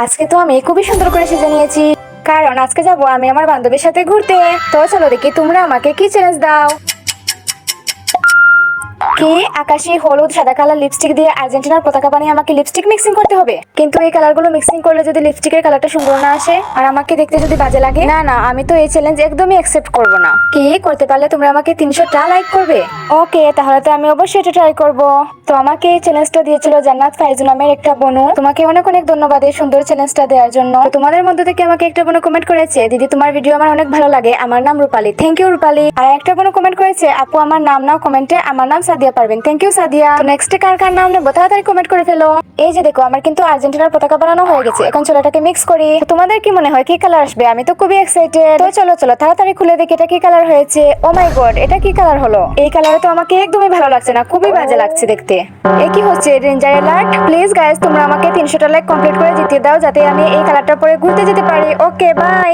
আজকে তো আমি খুবই সুন্দর করে সেজে নিয়েছি, কারণ আজকে যাবো আমি আমার বান্ধবীর সাথে ঘুরতে। তো চলো দেখি তোমরা আমাকে কি চ্যালেঞ্জ দাও। কি আকাশি হলুদ সাদা কালার লিপস্টিক দিয়ে আর্জেন্টিনার পতাকা বানিয়ে আমাকে লিপস্টিক মিক্সিং করতে হবে? কিন্তু এই কালারগুলো মিক্সিং করলে যদি লিপস্টিকের কালারটা সুন্দর না আসে আর আমাকে দেখতে যদি বাজে লাগে, না না, আমি তো এই চ্যালেঞ্জ একদমই অ্যাকসেপ্ট করব না। কি করতে পারলে তোমরা আমাকে 300টা লাইক করবে? ওকে, তাহলে তো আমি অবশ্যই এটা ট্রাই করব। তো আমাকে এই চ্যালেঞ্জটা দিয়েছিল জান্নাত ফাইজু নামের একটা বোনু। তোমাকে অনেক অনেক ধন্যবাদ এই সুন্দর চ্যালেঞ্জটা দেওয়ার জন্য। তো তোমাদের মধ্যে থেকে আমাকে একটা বোনু কমেন্ট করেছে, দিদি তোমার ভিডিও আমার অনেক ভালো লাগে, আমার নাম রূপালী। থ্যাংক ইউ রূপালী। আর একটা বোনু কমেন্ট করেছে, আপু আমার নাম নাও কমেন্টে, আমার নাম সাদিয়া পারবেন। Thank you Sadia. তো নেক্সট কার কার নাম নেবো তাড়াতাড়ি কমেন্ট করে ফেলো। এই যে দেখো আমার কিন্তু আর্জেন্টিনার পতাকা বানানো হয়ে গেছে, এখন চলো এটাকে মিক্স করি। তো তোমাদের কি মনে হয় কি কালার আসবে? আমি তো খুবই এক্সাইটেড। তো চলো চলো তাড়াতাড়ি খুলে দেখি এটা কি কালার হয়েছে। ও মাই গড, এটা কি কালার হলো? এই কালারে তো আমাকে একদমই ভালো লাগছে না, খুবই বাজে লাগছে দেখতে। এ কি হচ্ছে? Danger alert. প্লিজ গাইস তোমরা আমাকে 300টা লাইক কমপ্লিট করে জিতিয়ে দাও, যাতে আমি এই কালারটা পরে ঘুরতে যেতে পারি। Okay bye.